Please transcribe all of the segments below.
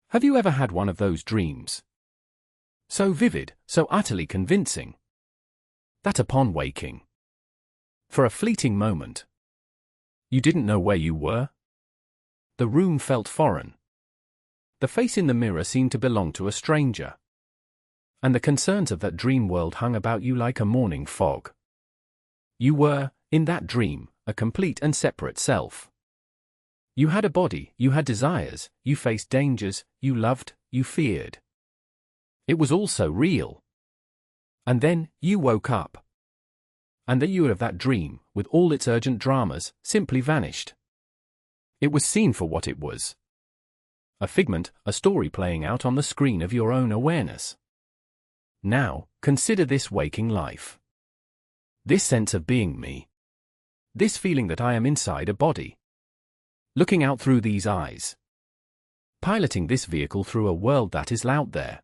Have you ever had one of those dreams? So vivid, so utterly convincing, that upon waking, for a fleeting moment, you didn't know where you were? The room felt foreign. The face in the mirror seemed to belong to a stranger. And the concerns of that dream world hung about you like a morning fog. You were, in that dream, a complete and separate self. You had a body, you had desires, you faced dangers, you loved, you feared. It was all so real. And then, you woke up. And the you of that dream, with all its urgent dramas, simply vanished. It was seen for what it was. A figment, a story playing out on the screen of your own awareness. Now, consider this waking life. This sense of being me. This feeling that I am inside a body. Looking out through these eyes. Piloting this vehicle through a world that is out there.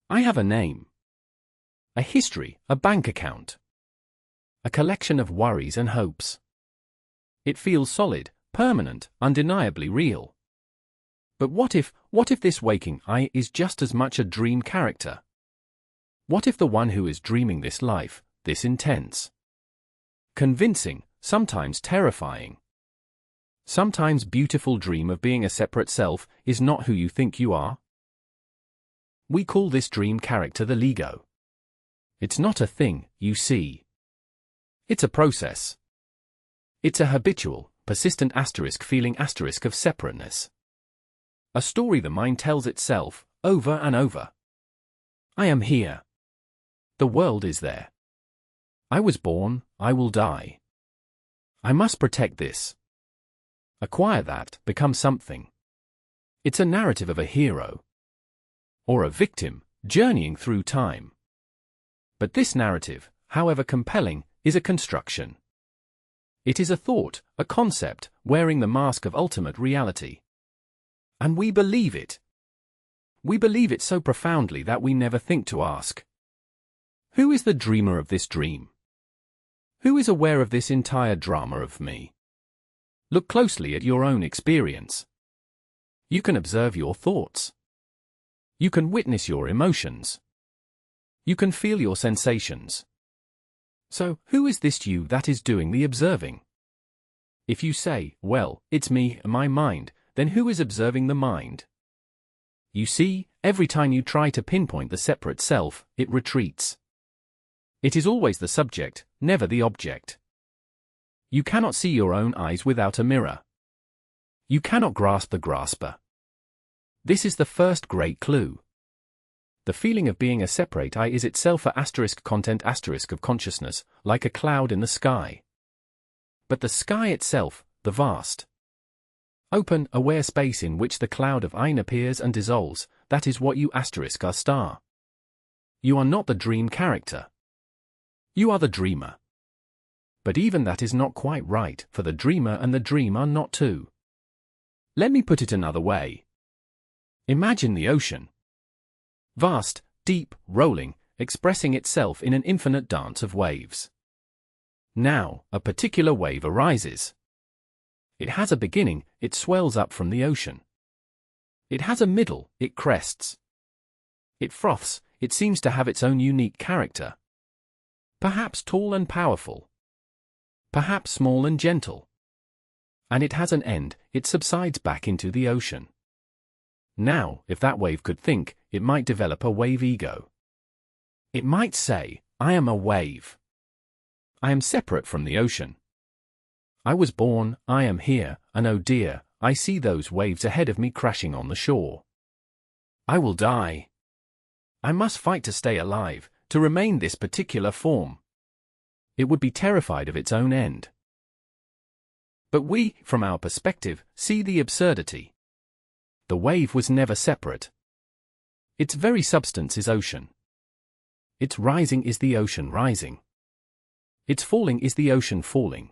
I have a name. A history, a bank account. A collection of worries and hopes. It feels solid, permanent, undeniably real. But what if this waking I is just as much a dream character? What if the one who is dreaming this life, this intense, convincing, sometimes terrifying, sometimes beautiful dream of being a separate self is not who you think you are? We call this dream character the ego. It's not a thing, you see. It's a process. It's a habitual, persistent feeling of separateness. A story the mind tells itself, over and over. I am here. The world is there. I was born, I will die. I must protect this. Acquire that, become something. It's a narrative of a hero. Or a victim, journeying through time. But this narrative, however compelling, is a construction. It is a thought, a concept, wearing the mask of ultimate reality. And we believe it. We believe it so profoundly that we never think to ask. Who is the dreamer of this dream? Who is aware of this entire drama of me? Look closely at your own experience. You can observe your thoughts. You can witness your emotions. You can feel your sensations. So, who is this you that is doing the observing? If you say, well, it's me, my mind, then who is observing the mind? You see, every time you try to pinpoint the separate self, it retreats. It is always the subject, never the object. You cannot see your own eyes without a mirror. You cannot grasp the grasper. This is the first great clue. The feeling of being a separate I is itself a content of consciousness, like a cloud in the sky. But the sky itself, the vast, open, aware space in which the cloud of I appears and dissolves, that is what you are star. You are not the dream character. You are the dreamer. But even that is not quite right, for the dreamer and the dream are not two. Let me put it another way. Imagine the ocean. Vast, deep, rolling, expressing itself in an infinite dance of waves. Now, a particular wave arises. It has a beginning, it swells up from the ocean. It has a middle, it crests. It froths, it seems to have its own unique character. Perhaps tall and powerful. Perhaps small and gentle. And it has an end, it subsides back into the ocean. Now, if that wave could think, it might develop a wave ego. It might say, I am a wave. I am separate from the ocean. I was born, I am here, and oh dear, I see those waves ahead of me crashing on the shore. I will die. I must fight to stay alive, to remain this particular form. It would be terrified of its own end. But we, from our perspective, see the absurdity. The wave was never separate. Its very substance is ocean. Its rising is the ocean rising. Its falling is the ocean falling.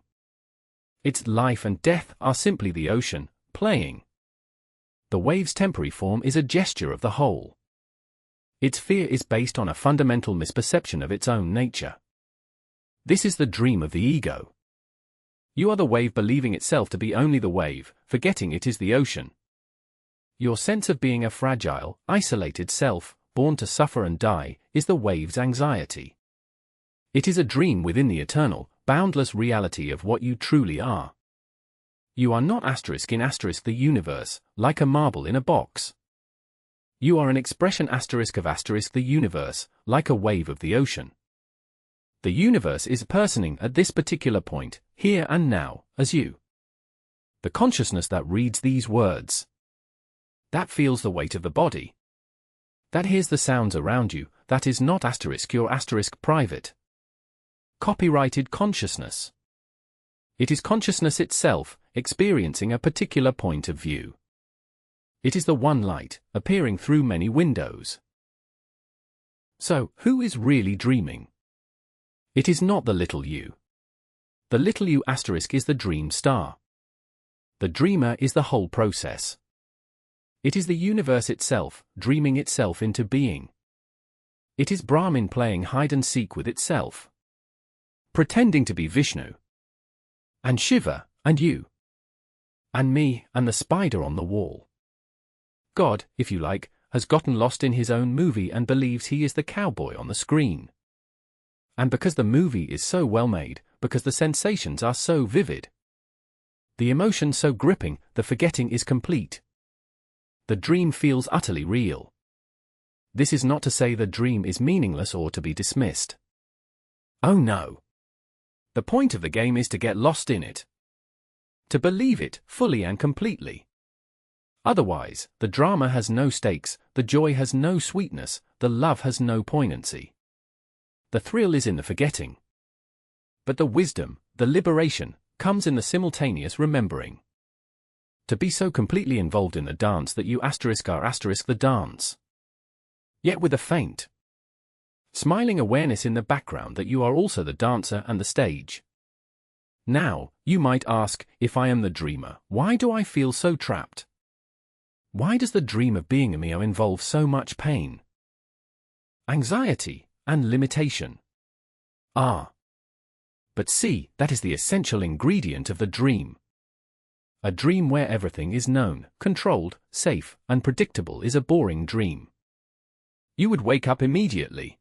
Its life and death are simply the ocean, playing. The wave's temporary form is a gesture of the whole. Its fear is based on a fundamental misperception of its own nature. This is the dream of the ego. You are the wave believing itself to be only the wave, forgetting it is the ocean. Your sense of being a fragile, isolated self, born to suffer and die, is the wave's anxiety. It is a dream within the eternal, boundless reality of what you truly are. You are not in the universe, like a marble in a box. You are an expression of the universe, like a wave of the ocean. The universe is personing at this particular point, here and now, as you. The consciousness that reads these words. That feels the weight of the body. That hears the sounds around you, that is not your private. Copyrighted consciousness. It is consciousness itself, experiencing a particular point of view. It is the one light, appearing through many windows. So, who is really dreaming? It is not the little you. The little you is the dream star. The dreamer is the whole process. It is the universe itself, dreaming itself into being. It is Brahmin playing hide-and-seek with itself. Pretending to be Vishnu. And Shiva, and you. And me, and the spider on the wall. God, if you like, has gotten lost in his own movie and believes he is the cowboy on the screen. And because the movie is so well made, because the sensations are so vivid, the emotion so gripping, the forgetting is complete. The dream feels utterly real. This is not to say the dream is meaningless or to be dismissed. Oh no. The point of the game is to get lost in it. To believe it, fully and completely. Otherwise, the drama has no stakes, the joy has no sweetness, the love has no poignancy. The thrill is in the forgetting. But the wisdom, the liberation, comes in the simultaneous remembering. To be so completely involved in the dance that you are the dance. Yet with a faint, smiling awareness in the background that you are also the dancer and the stage. Now, you might ask, if I am the dreamer, why do I feel so trapped? Why does the dream of being a me involve so much pain, anxiety, and limitation? But see, that is the essential ingredient of the dream. A dream where everything is known, controlled, safe, and predictable is a boring dream. You would wake up immediately.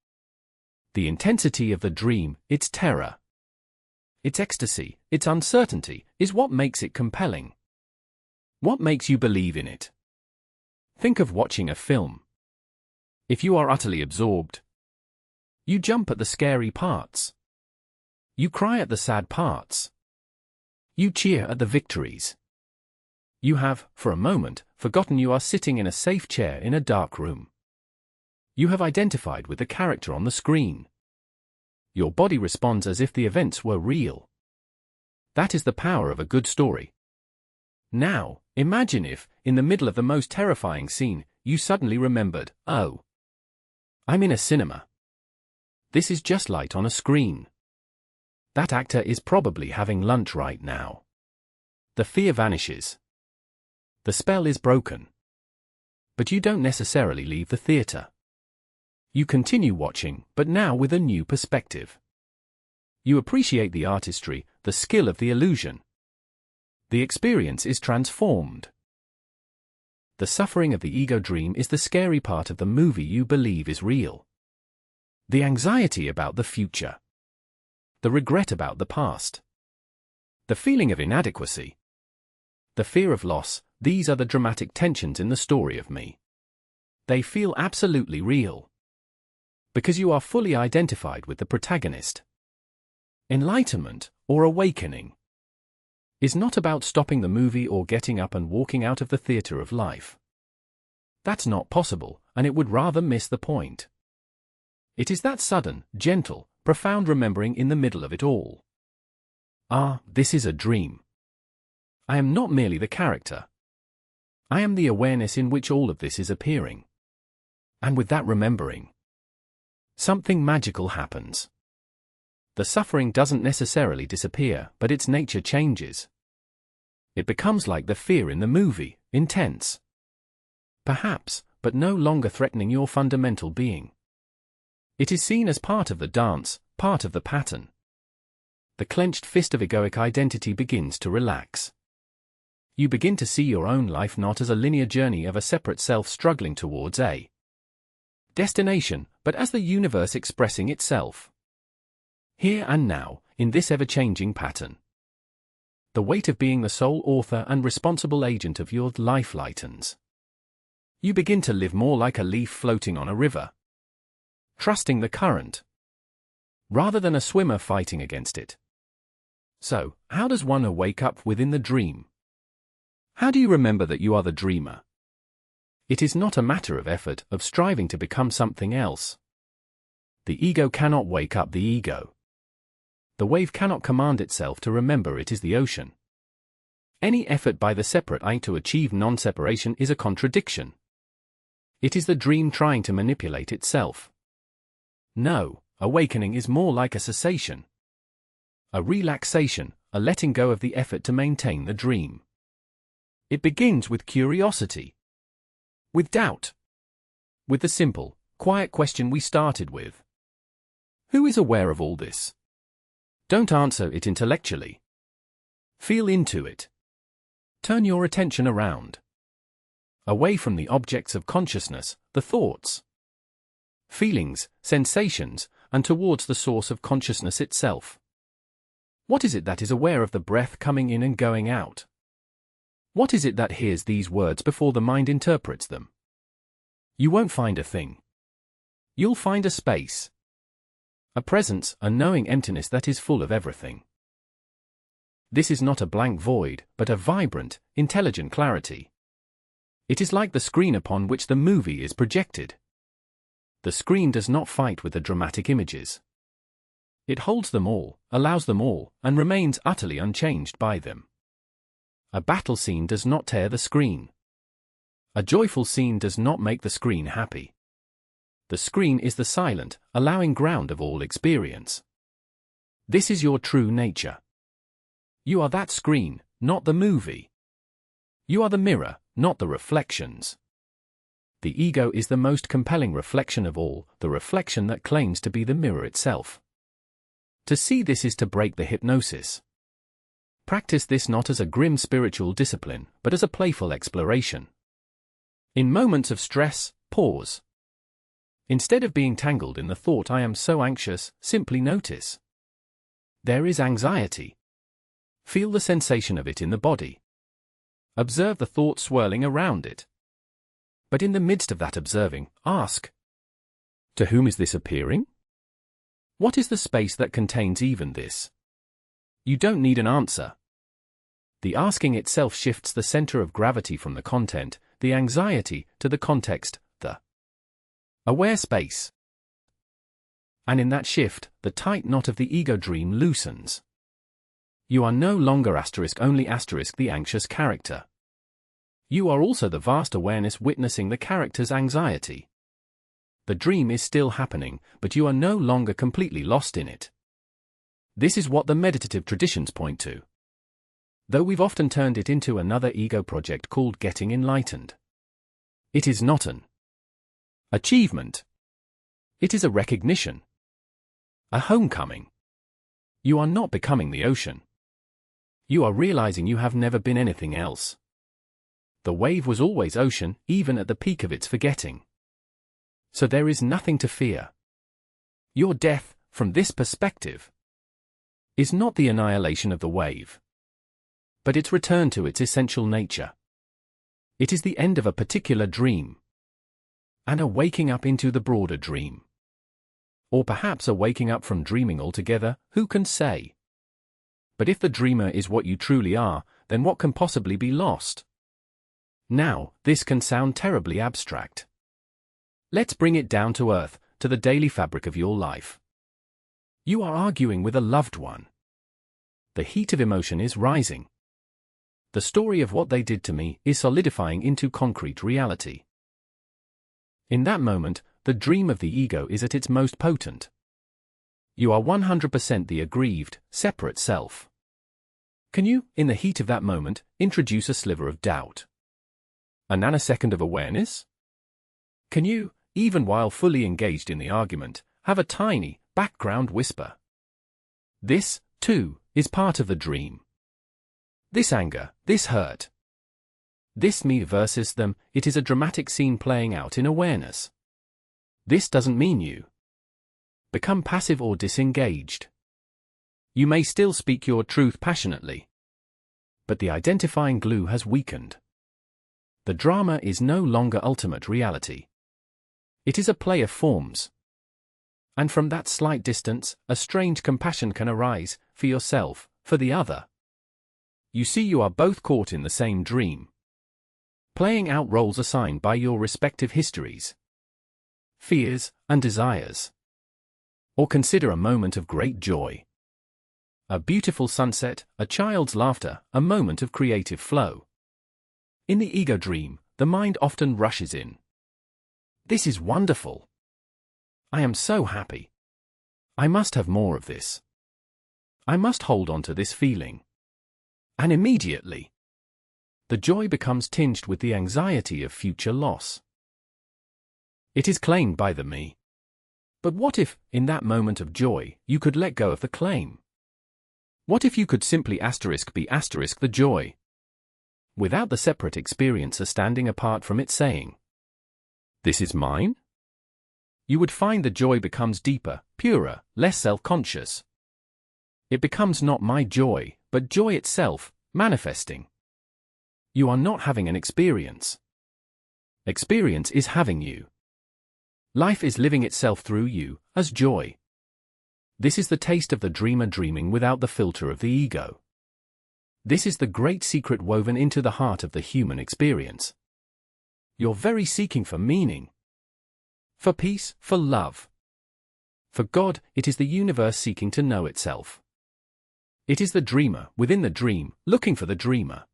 The intensity of the dream, its terror, its ecstasy, its uncertainty, is what makes it compelling. What makes you believe in it? Think of watching a film. If you are utterly absorbed, you jump at the scary parts. You cry at the sad parts. You cheer at the victories. You have, for a moment, forgotten you are sitting in a safe chair in a dark room. You have identified with the character on the screen. Your body responds as if the events were real. That is the power of a good story. Now, imagine if, in the middle of the most terrifying scene, you suddenly remembered, oh, I'm in a cinema. This is just light on a screen. That actor is probably having lunch right now. The fear vanishes. The spell is broken. But you don't necessarily leave the theater. You continue watching, but now with a new perspective. You appreciate the artistry, the skill of the illusion. The experience is transformed. The suffering of the ego dream is the scary part of the movie you believe is real. The anxiety about the future. The regret about the past. The feeling of inadequacy. The fear of loss, these are the dramatic tensions in the story of me. They feel absolutely real. Because you are fully identified with the protagonist. Enlightenment, or awakening, is not about stopping the movie or getting up and walking out of the theater of life. That's not possible, and it would rather miss the point. It is that sudden, gentle, profound remembering in the middle of it all. This is a dream. I am not merely the character. I am the awareness in which all of this is appearing. And with that remembering, something magical happens. The suffering doesn't necessarily disappear, but its nature changes. It becomes like the fear in the movie, intense. Perhaps, but no longer threatening your fundamental being. It is seen as part of the dance, part of the pattern. The clenched fist of egoic identity begins to relax. You begin to see your own life not as a linear journey of a separate self struggling towards a destination, but as the universe expressing itself. Here and now, in this ever-changing pattern. The weight of being the sole author and responsible agent of your life lightens. You begin to live more like a leaf floating on a river, trusting the current, rather than a swimmer fighting against it. So, how does one wake up within the dream? How do you remember that you are the dreamer? It is not a matter of effort, of striving to become something else. The ego cannot wake up the ego. The wave cannot command itself to remember it is the ocean. Any effort by the separate I to achieve non-separation is a contradiction. It is the dream trying to manipulate itself. No, awakening is more like a cessation. A relaxation, a letting go of the effort to maintain the dream. It begins with curiosity. With doubt. With the simple, quiet question we started with. Who is aware of all this? Don't answer it intellectually. Feel into it. Turn your attention around. Away from the objects of consciousness, the thoughts, feelings, sensations, and towards the source of consciousness itself. What is it that is aware of the breath coming in and going out? What is it that hears these words before the mind interprets them? You won't find a thing. You'll find a space. A presence, a knowing emptiness that is full of everything. This is not a blank void, but a vibrant, intelligent clarity. It is like the screen upon which the movie is projected. The screen does not fight with the dramatic images. It holds them all, allows them all, and remains utterly unchanged by them. A battle scene does not tear the screen. A joyful scene does not make the screen happy. The screen is the silent, allowing ground of all experience. This is your true nature. You are that screen, not the movie. You are the mirror, not the reflections. The ego is the most compelling reflection of all, the reflection that claims to be the mirror itself. To see this is to break the hypnosis. Practice this not as a grim spiritual discipline, but as a playful exploration. In moments of stress, pause. Instead of being tangled in the thought I am so anxious, simply notice. There is anxiety. Feel the sensation of it in the body. Observe the thought swirling around it. But in the midst of that observing, ask, to whom is this appearing? What is the space that contains even this? You don't need an answer. The asking itself shifts the center of gravity from the content, the anxiety, to the context, the aware space. And in that shift, the tight knot of the ego dream loosens. You are no longer only the anxious character. You are also the vast awareness witnessing the character's anxiety. The dream is still happening, but you are no longer completely lost in it. This is what the meditative traditions point to. Though we've often turned it into another ego project called getting enlightened. It is not an achievement. It is a recognition. A homecoming. You are not becoming the ocean. You are realizing you have never been anything else. The wave was always ocean, even at the peak of its forgetting. So there is nothing to fear. Your death, from this perspective, is not the annihilation of the wave, but its return to its essential nature. It is the end of a particular dream, and a waking up into the broader dream. Or perhaps a waking up from dreaming altogether, who can say? But if the dreamer is what you truly are, then what can possibly be lost? Now, this can sound terribly abstract. Let's bring it down to earth, to the daily fabric of your life. You are arguing with a loved one. The heat of emotion is rising. The story of what they did to me is solidifying into concrete reality. In that moment, the dream of the ego is at its most potent. You are 100% the aggrieved, separate self. Can you, in the heat of that moment, introduce a sliver of doubt? A nanosecond of awareness? Can you, even while fully engaged in the argument, have a tiny, background whisper? This, too, is part of the dream. This anger, this hurt, This me versus them, it is a dramatic scene playing out in awareness. This doesn't mean you become passive or disengaged. You may still speak your truth passionately, but the identifying glue has weakened. The drama is no longer ultimate reality. It is a play of forms. And from that slight distance, a strange compassion can arise, for yourself, for the other. You see, you are both caught in the same dream, playing out roles assigned by your respective histories, fears, and desires. Or consider a moment of great joy. A beautiful sunset, a child's laughter, a moment of creative flow. In the ego dream, the mind often rushes in. This is wonderful. I am so happy. I must have more of this. I must hold on to this feeling. And immediately, the joy becomes tinged with the anxiety of future loss. It is claimed by the me. But what if, in that moment of joy, you could let go of the claim? What if you could simply be the joy, without the separate experiencer standing apart from it saying, "This is mine"? You would find the joy becomes deeper, purer, less self-conscious. It becomes not my joy, but joy itself, manifesting. You are not having an experience. Experience is having you. Life is living itself through you, as joy. This is the taste of the dreamer dreaming without the filter of the ego. This is the great secret woven into the heart of the human experience. Your very seeking for meaning, for peace, for love, for God, it is the universe seeking to know itself. It is the dreamer, within the dream, looking for the dreamer.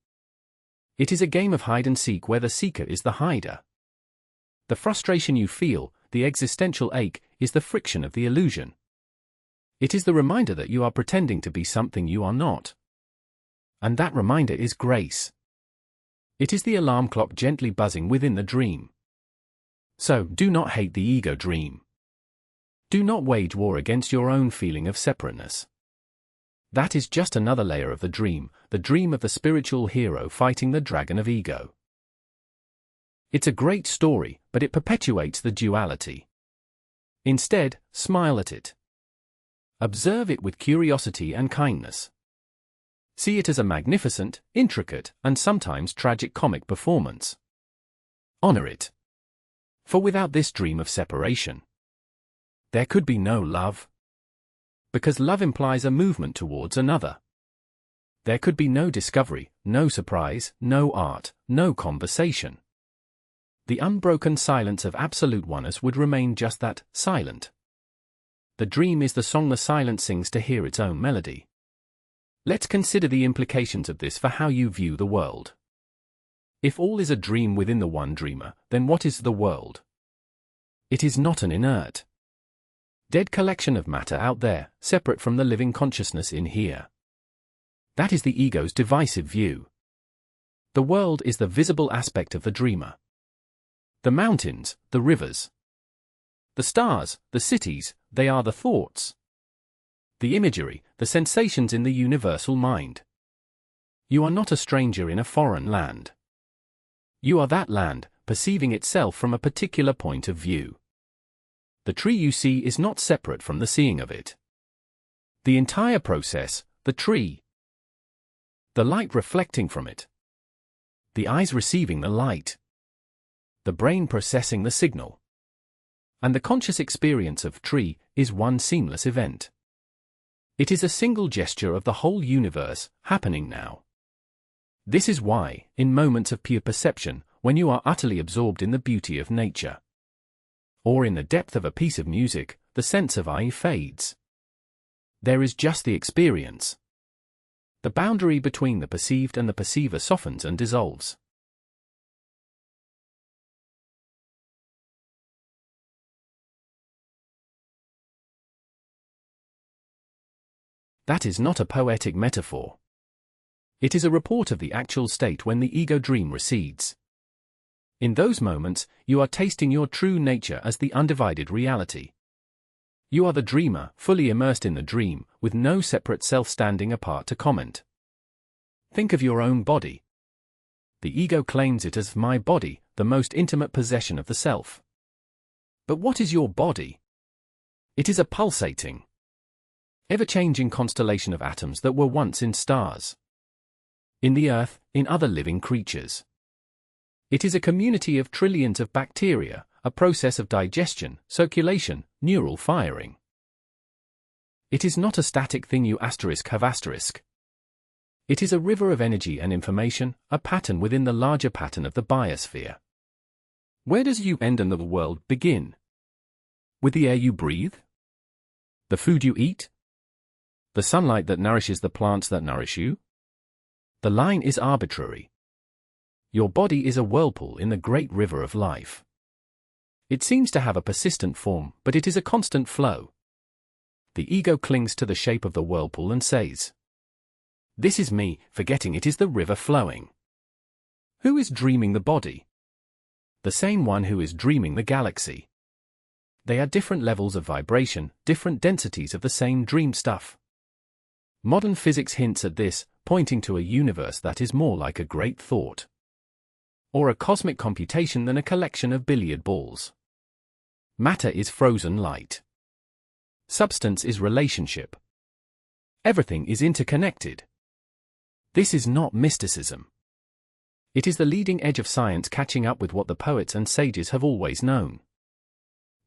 It is a game of hide and seek where the seeker is the hider. The frustration you feel, the existential ache, is the friction of the illusion. It is the reminder that you are pretending to be something you are not. And that reminder is grace. It is the alarm clock gently buzzing within the dream. So, do not hate the ego dream. Do not wage war against your own feeling of separateness. That is just another layer of the dream of the spiritual hero fighting the dragon of ego. It's a great story, but it perpetuates the duality. Instead, smile at it. Observe it with curiosity and kindness. See it as a magnificent, intricate, and sometimes tragic comic performance. Honor it. For without this dream of separation, there could be no love. Because love implies a movement towards another. There could be no discovery, no surprise, no art, no conversation. The unbroken silence of absolute oneness would remain just that, silent. The dream is the song the silence sings to hear its own melody. Let's consider the implications of this for how you view the world. If all is a dream within the one dreamer, then what is the world? It is not an inert, dead collection of matter out there, separate from the living consciousness in here. That is the ego's divisive view. The world is the visible aspect of the dreamer. The mountains, the rivers, the stars, the cities, they are the thoughts. The imagery, the sensations in the universal mind. You are not a stranger in a foreign land. You are that land, perceiving itself from a particular point of view. The tree you see is not separate from the seeing of it. The entire process, the tree, the light reflecting from it, the eyes receiving the light, the brain processing the signal, and the conscious experience of tree is one seamless event. It is a single gesture of the whole universe, happening now. This is why, in moments of pure perception, when you are utterly absorbed in the beauty of nature, or in the depth of a piece of music, the sense of I fades. There is just the experience. The boundary between the perceived and the perceiver softens and dissolves. That is not a poetic metaphor. It is a report of the actual state when the ego dream recedes. In those moments, you are tasting your true nature as the undivided reality. You are the dreamer, fully immersed in the dream, with no separate self standing apart to comment. Think of your own body. The ego claims it as my body, the most intimate possession of the self. But what is your body? It is a pulsating, ever-changing constellation of atoms that were once in stars, in the earth, in other living creatures. It is a community of trillions of bacteria, a process of digestion, circulation, neural firing. It is not a static thing you have asterisk. It is a river of energy and information, a pattern within the larger pattern of the biosphere. Where does you end and the world begin? With the air you breathe? The food you eat? The sunlight that nourishes the plants that nourish you? The line is arbitrary. Your body is a whirlpool in the great river of life. It seems to have a persistent form, but it is a constant flow. The ego clings to the shape of the whirlpool and says, "This is me," forgetting it is the river flowing. Who is dreaming the body? The same one who is dreaming the galaxy. They are different levels of vibration, different densities of the same dream stuff. Modern physics hints at this, pointing to a universe that is more like a great thought, or a cosmic computation than a collection of billiard balls. Matter is frozen light. Substance is relationship. Everything is interconnected. This is not mysticism. It is the leading edge of science catching up with what the poets and sages have always known.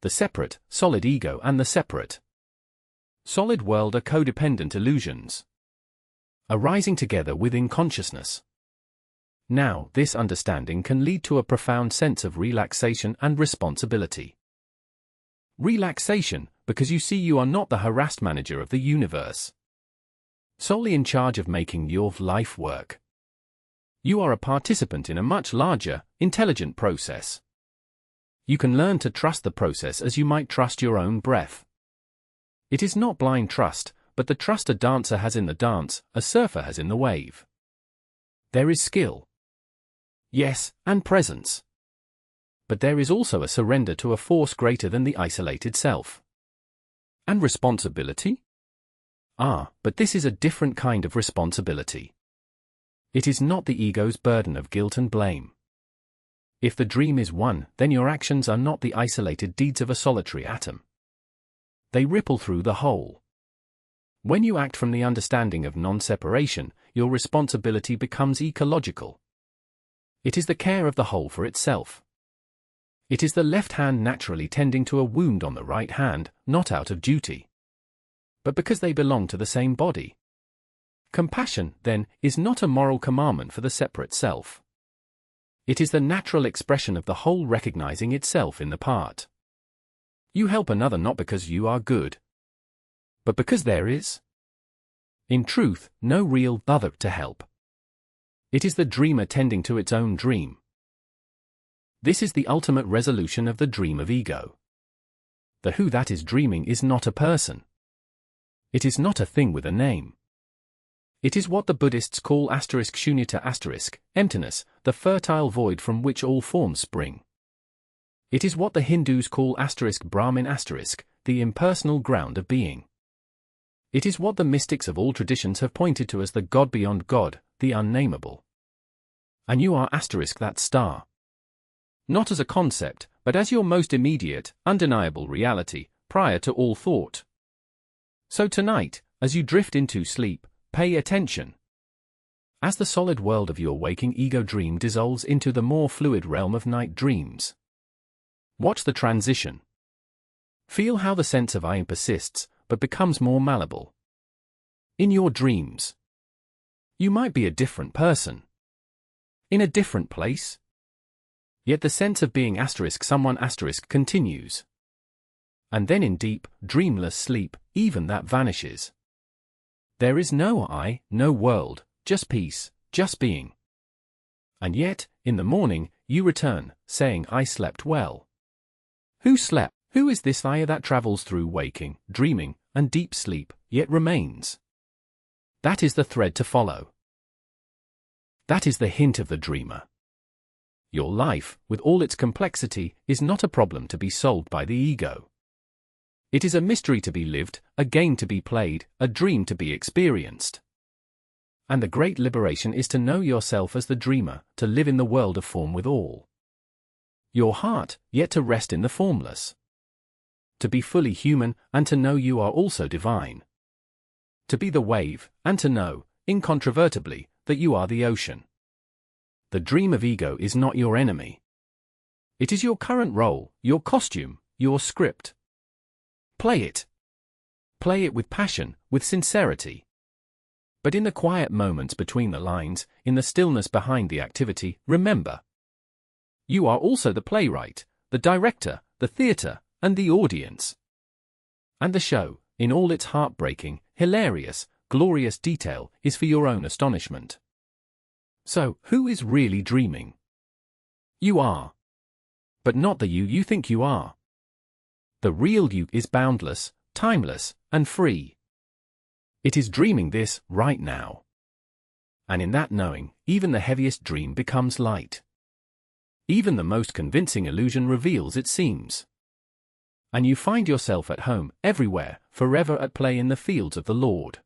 The separate, solid ego and the separate, solid world are codependent illusions, arising together within consciousness. Now, this understanding can lead to a profound sense of relaxation and responsibility. Relaxation, because you see you are not the harassed manager of the universe, solely in charge of making your life work. You are a participant in a much larger, intelligent process. You can learn to trust the process as you might trust your own breath. It is not blind trust, but the trust a dancer has in the dance, a surfer has in the wave. There is skill, yes, and presence. But there is also a surrender to a force greater than the isolated self. And responsibility? But this is a different kind of responsibility. It is not the ego's burden of guilt and blame. If the dream is one, then your actions are not the isolated deeds of a solitary atom. They ripple through the whole. When you act from the understanding of non-separation, your responsibility becomes ecological. It is the care of the whole for itself. It is the left hand naturally tending to a wound on the right hand, not out of duty, but because they belong to the same body. Compassion, then, is not a moral commandment for the separate self. It is the natural expression of the whole recognizing itself in the part. You help another not because you are good, but because there is, in truth, no real other to help. It is the dreamer tending to its own dream. This is the ultimate resolution of the dream of ego. The who that is dreaming is not a person. It is not a thing with a name. It is what the Buddhists call shunyata emptiness, the fertile void from which all forms spring. It is what the Hindus call Brahmin the impersonal ground of being. It is what the mystics of all traditions have pointed to as the God beyond God, the unnameable. And you are that star. Not as a concept, but as your most immediate, undeniable reality, prior to all thought. So tonight, as you drift into sleep, pay attention. As the solid world of your waking ego dream dissolves into the more fluid realm of night dreams, watch the transition. Feel how the sense of I persists, but becomes more malleable. In your dreams, you might be a different person, in a different place. Yet the sense of being someone continues. And then in deep, dreamless sleep, even that vanishes. There is no I, no world, just peace, just being. And yet, in the morning, you return, saying I slept well. Who slept? Who is this I that travels through waking, dreaming, and deep sleep, yet remains? That is the thread to follow. That is the hint of the dreamer. Your life, with all its complexity, is not a problem to be solved by the ego. It is a mystery to be lived, a game to be played, a dream to be experienced. And the great liberation is to know yourself as the dreamer, to live in the world of form with all your heart, yet to rest in the formless. To be fully human, and to know you are also divine. To be the wave, and to know, incontrovertibly, that you are the ocean. The dream of ego is not your enemy. It is your current role, your costume, your script. Play it. Play it with passion, with sincerity. But in the quiet moments between the lines, in the stillness behind the activity, remember. You are also the playwright, the director, the theater, and the audience. And the show, in all its heartbreaking, hilarious, glorious detail, is for your own astonishment. So, who is really dreaming? You are. But not the you think you are. The real you is boundless, timeless, and free. It is dreaming this right now. And in that knowing, even the heaviest dream becomes light. Even the most convincing illusion reveals its seams. And you find yourself at home, everywhere, forever at play in the fields of the Lord.